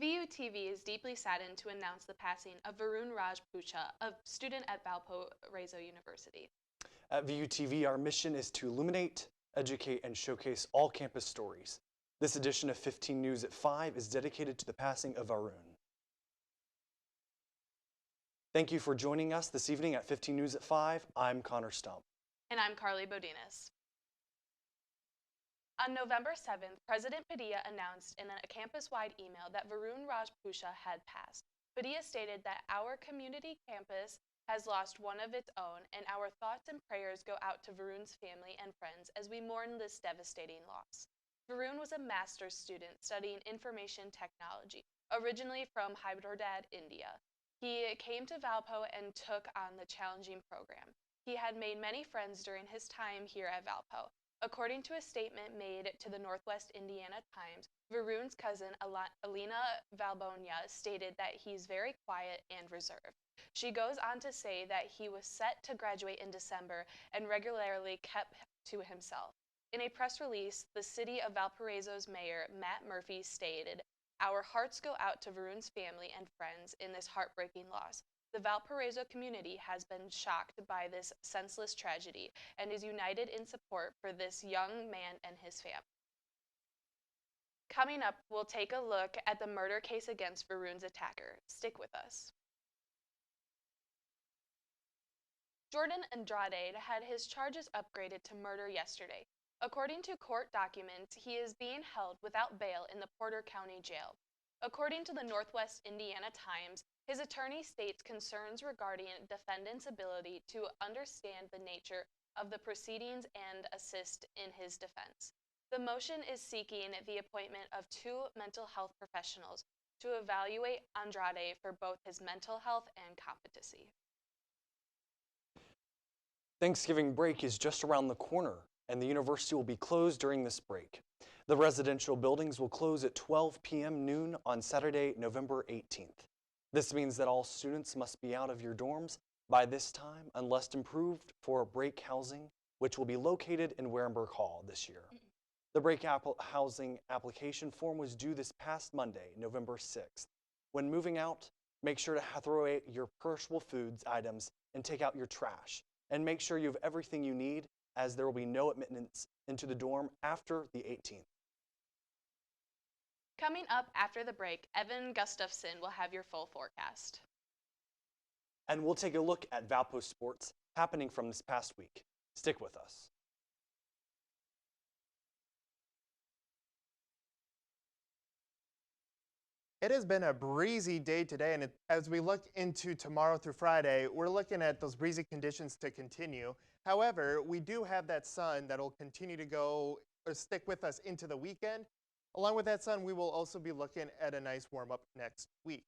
VUTV is deeply saddened to announce the passing of Varun Raj Pucha, a student at Valpo University. At VUTV, our mission is to illuminate, educate, and showcase all campus stories. This edition of 15 News at 5 is dedicated to the passing of Varun. Thank you for joining us this evening at 15 News at 5. I'm Konnor Stump. And I'm Carly Bodinus. On November 7th, President Padilla announced in a campus-wide email that Varun Raj Pucha had passed. Padilla stated that our community campus has lost one of its own, and our thoughts and prayers go out to Varun's family and friends as we mourn this devastating loss. Varun was a master's student studying information technology, originally from Hyderabad, India. He came to Valpo and took on the challenging program. He had made many friends during his time here at Valpo. According to a statement made to the Northwest Indiana Times, Varun's cousin Alina Valbonia stated that he's very quiet and reserved. She goes on to say that he was set to graduate in December and regularly kept to himself. In a press release, the city of Valparaiso's mayor, Matt Murphy, stated, "Our hearts go out to Varun's family and friends in this heartbreaking loss. The Valparaiso community has been shocked by this senseless tragedy and is united in support for this young man and his family." Coming up, we'll take a look at the murder case against Varun's attacker. Stick with us. Jordan Andrade had his charges upgraded to murder yesterday. According to court documents, he is being held without bail in the Porter County Jail. According to the Northwest Indiana Times, his attorney states concerns regarding defendant's ability to understand the nature of the proceedings and assist in his defense. The motion is seeking the appointment of 2 mental health professionals to evaluate Andrade for both his mental health and competency. Thanksgiving break is just around the corner, and the university will be closed during this break. The residential buildings will close at 12 p.m. noon on Saturday, November 18th. This means that all students must be out of your dorms by this time unless improved for break housing, which will be located in Warenberg Hall this year. The break housing application form was due this past Monday, November 6th. When moving out, make sure to throw away your perishable foods items and take out your trash. And make sure you have everything you need, as there will be no admittance into the dorm after the 18th. Coming up after the break, Evan Gustafson will have your full forecast. And we'll take a look at Valpo sports happening from this past week. Stick with us. It has been a breezy day today, and as we look into tomorrow through Friday, we're looking at those breezy conditions to continue. However, we do have that sun that will continue to go or stick with us into the weekend. Along with that sun, we will also be looking at a nice warm-up next week.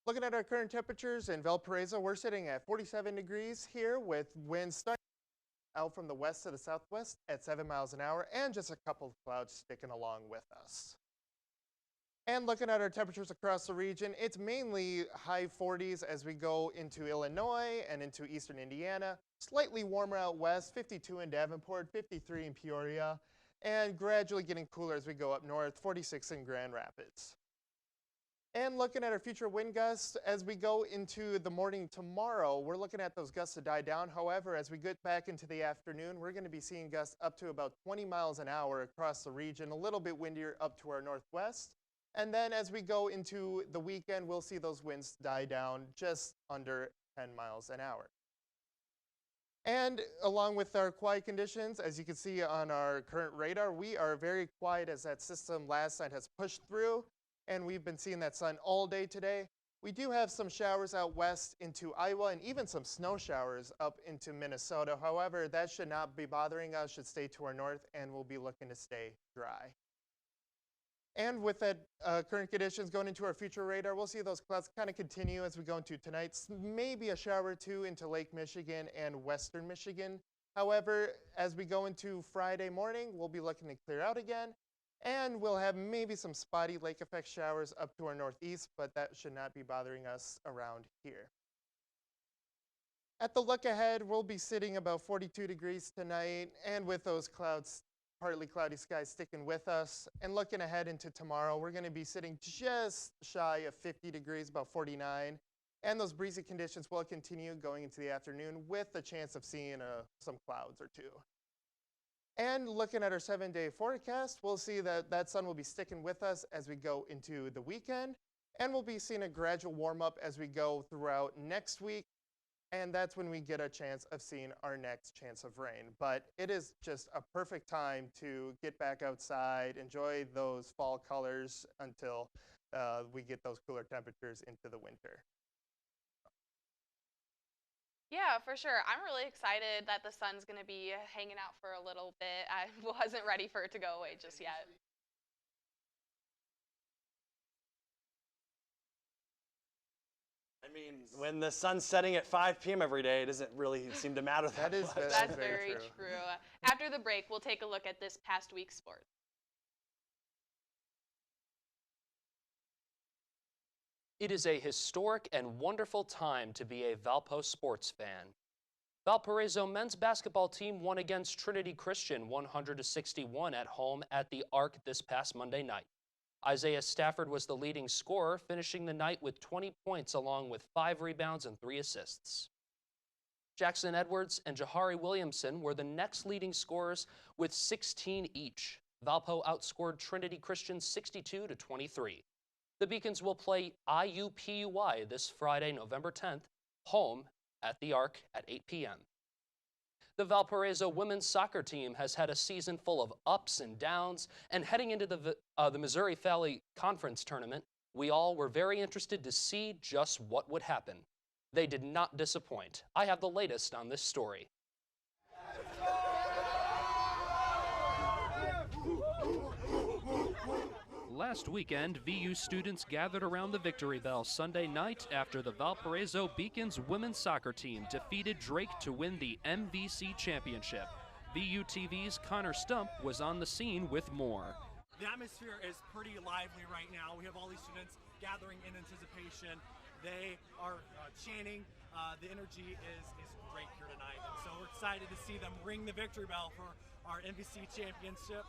Looking at our current temperatures in Valparaiso, we're sitting at 47 degrees here with winds starting out from the west to the southwest at 7 miles an hour and just a couple of clouds sticking along with us. And looking at our temperatures across the region, it's mainly high 40s as we go into Illinois and into eastern Indiana. Slightly warmer out west, 52 in Davenport, 53 in Peoria, and gradually getting cooler as we go up north, 46 in Grand Rapids. And looking at our future wind gusts, as we go into the morning tomorrow, we're looking at those gusts to die down. However, as we get back into the afternoon, we're going to be seeing gusts up to about 20 miles an hour across the region, a little bit windier up to our northwest. And then as we go into the weekend, we'll see those winds die down just under 10 miles an hour. And along with our quiet conditions, as you can see on our current radar, we are very quiet as that system last night has pushed through, and we've been seeing that sun all day today. We do have some showers out west into Iowa and even some snow showers up into Minnesota. However, that should not be bothering us, should stay to our north, and we'll be looking to stay dry. And with that current conditions going into our future radar, we'll see those clouds kind of continue as we go into tonight's, maybe a shower or two into Lake Michigan and western Michigan. However, as we go into Friday morning, we'll be looking to clear out again, and we'll have maybe some spotty lake effect showers up to our northeast, but that should not be bothering us around here. At the look ahead, we'll be sitting about 42 degrees tonight, and with those clouds partly cloudy skies sticking with us. And looking ahead into tomorrow, we're going to be sitting just shy of 50 degrees, about 49. And those breezy conditions will continue going into the afternoon with a chance of seeing some clouds or two. And looking at our 7-day forecast, we'll see that that sun will be sticking with us as we go into the weekend. And we'll be seeing a gradual warm up as we go throughout next week. And that's when we get a chance of seeing our next chance of rain. But it is just a perfect time to get back outside, enjoy those fall colors until we get those cooler temperatures into the winter. Yeah, for sure. I'm really excited that the sun's going to be hanging out for a little bit. I wasn't ready for it to go away just yet. I mean, when the sun's setting at 5 p.m. every day, it doesn't really seem to matter that much. That's very true. After the break, we'll take a look at this past week's sports. It is a historic and wonderful time to be a Valpo sports fan. Valparaiso men's basketball team won against Trinity Christian 100-61 at home at the Arc this past Monday night. Isaiah Stafford was the leading scorer, finishing the night with 20 points along with 5 rebounds and 3 assists. Jackson Edwards and Jahari Williamson were the next leading scorers with 16 each. Valpo outscored Trinity Christian 62-23. The Beacons will play IUPUI this Friday, November 10th, home at the Arc at 8 p.m. The Valparaiso women's soccer team has had a season full of ups and downs, and heading into the Missouri Valley Conference tournament, we all were very interested to see just what would happen. They did not disappoint. I have the latest on this story. Last weekend, VU students gathered around the Victory Bell Sunday night after the Valparaiso Beacons women's soccer team defeated Drake to win the MVC championship. VUTV's Konnor Stump was on the scene with more. The atmosphere is pretty lively right now. We have all these students gathering in anticipation. They are chanting. The energy is great here tonight. And so we're excited to see them ring the victory bell for our MVC championship.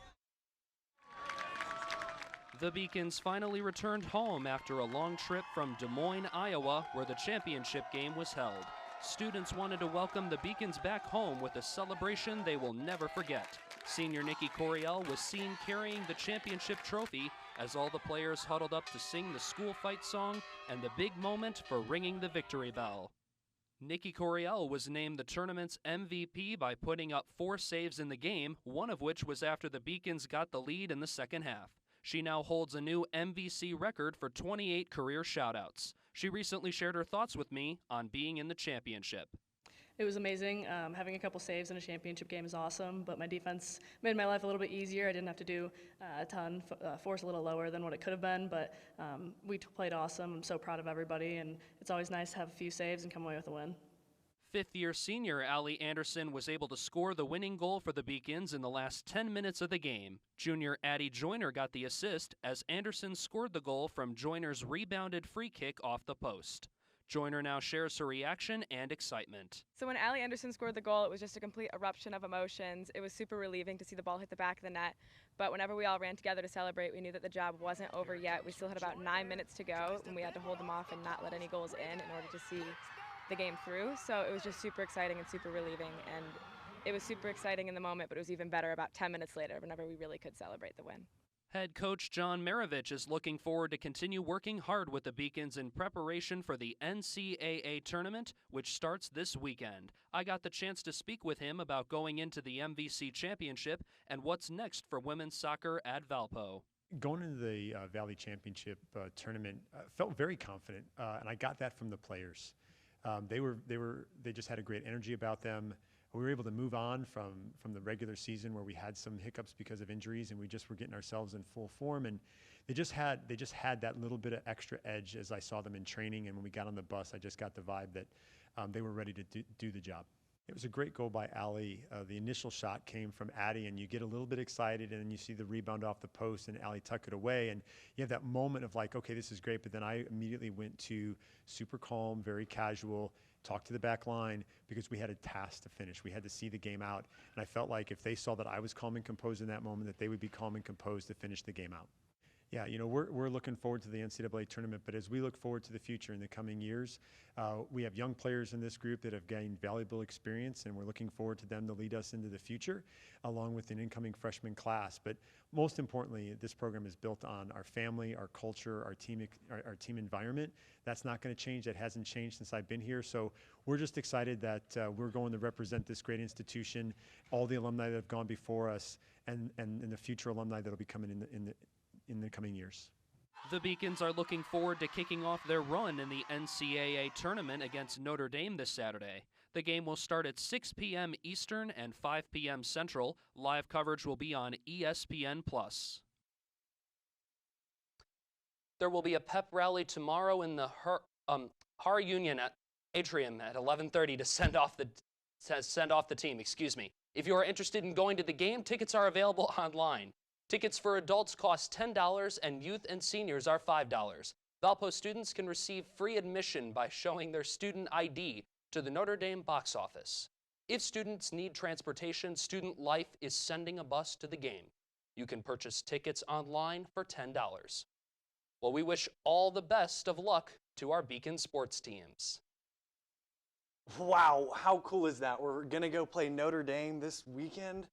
The Beacons finally returned home after a long trip from Des Moines, Iowa, where the championship game was held. Students wanted to welcome the Beacons back home with a celebration they will never forget. Senior Nikki Coriel was seen carrying the championship trophy as all the players huddled up to sing the school fight song and the big moment for ringing the victory bell. Nikki Coriel was named the tournament's MVP by putting up 4 saves in the game, one of which was after the Beacons got the lead in the second half. She now holds a new MVC record for 28 career shoutouts. She recently shared her thoughts with me on being in the championship. It was amazing. Having a couple saves in a championship game is awesome, but my defense made my life a little bit easier. I didn't have to do a ton, force a little lower than what it could have been, but we played awesome. I'm so proud of everybody, and it's always nice to have a few saves and come away with a win. Fifth-year senior Allie Anderson was able to score the winning goal for the Beacons in the last 10 minutes of the game. Junior Addie Joyner got the assist as Anderson scored the goal from Joyner's rebounded free kick off the post. Joyner now shares her reaction and excitement. So when Allie Anderson scored the goal, it was just a complete eruption of emotions. It was super relieving to see the ball hit the back of the net. But whenever we all ran together to celebrate, we knew that the job wasn't over yet. We still had about 9 minutes to go, and we had to hold them off and not let any goals in order to see the game through. So it was just super exciting and super relieving, and it was super exciting in the moment, but it was even better about 10 minutes later whenever we really could celebrate the win. Head coach John Maravich is looking forward to continue working hard with the Beacons in preparation for the NCAA tournament, which starts this weekend. I got the chance to speak with him about going into the MVC championship and what's next for women's soccer at Valpo. Going into the Valley Championship tournament, felt very confident, and I got that from the players. They just had a great energy about them. We were able to move on from the regular season where we had some hiccups because of injuries, and we just were getting ourselves in full form. And they just had that little bit of extra edge as I saw them in training. And when we got on the bus, I just got the vibe that they were ready to do the job. It was a great goal by Allie. The initial shot came from Addie, and you get a little bit excited, and then you see the rebound off the post, and Allie tuck it away, and you have that moment of like, okay, this is great. But then I immediately went to super calm, very casual, talk to the back line, because we had a task to finish. We had to see the game out. And I felt like if they saw that I was calm and composed in that moment, that they would be calm and composed to finish the game out. Yeah, you know, we're looking forward to the NCAA tournament, but as we look forward to the future in the coming years, we have young players in this group that have gained valuable experience, and we're looking forward to them to lead us into the future, along with an incoming freshman class. But most importantly, this program is built on our family, our culture, our team environment. That's not going to change. That hasn't changed since I've been here. So we're just excited that we're going to represent this great institution, all the alumni that have gone before us, and the future alumni that will be coming in the coming years. The Beacons are looking forward to kicking off their run in the NCAA tournament against Notre Dame this Saturday. The game will start at 6 p.m. Eastern and 5 p.m. Central. Live coverage will be on ESPN+. There will be a pep rally tomorrow in the Har Union Atrium at 11:30 to send off the team. Excuse me. If you are interested in going to the game, tickets are available online. Tickets for adults cost $10 and youth and seniors are $5. Valpo students can receive free admission by showing their student ID to the Notre Dame box office. If students need transportation, Student Life is sending a bus to the game. You can purchase tickets online for $10. Well, we wish all the best of luck to our Beacon sports teams. Wow, how cool is that? We're going to go play Notre Dame this weekend.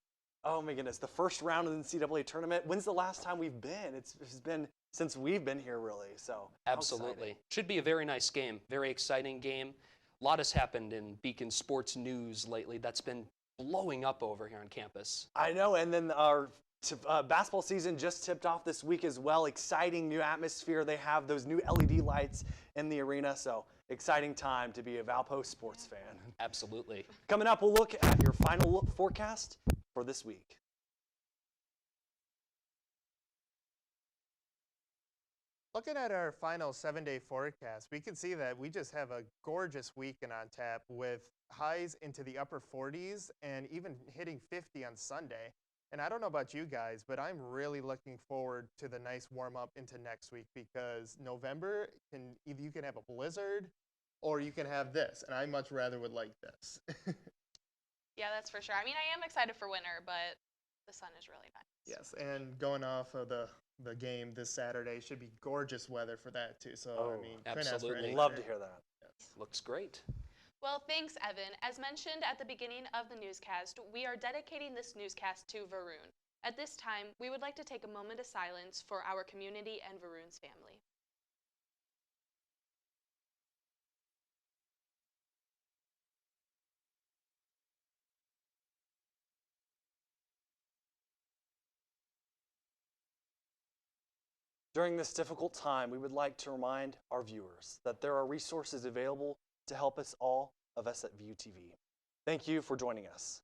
Oh my goodness, the first round of the NCAA tournament. When's the last time we've been? It's been since we've been here, really. So absolutely. Should be a very nice game, very exciting game. A lot has happened in Beacon sports news lately that's been blowing up over here on campus. I know, and then our basketball season just tipped off this week as well. Exciting new atmosphere. They have those new LED lights in the arena, so exciting time to be a Valpo sports fan. Absolutely. Coming up, we'll look at your final forecast for this week. Looking at our final 7-day forecast, we can see that we just have a gorgeous weekend on tap with highs into the upper 40s and even hitting 50 on Sunday. And I don't know about you guys, but I'm really looking forward to the nice warm up into next week, because November either you can have a blizzard or you can have this, and I much rather would like this. Yeah, that's for sure. I mean, I am excited for winter, but the sun is really nice. Yes, and going off of the game this Saturday, should be gorgeous weather for that too. So I mean, couldn't ask for absolutely. any Love better. to hear that. Yes. Looks great. Well, thanks, Evan. As mentioned at the beginning of the newscast, we are dedicating this newscast to Varun. At this time, we would like to take a moment of silence for our community and Varun's family. During this difficult time, we would like to remind our viewers that there are resources available to help us all of us at VUTV. Thank you for joining us.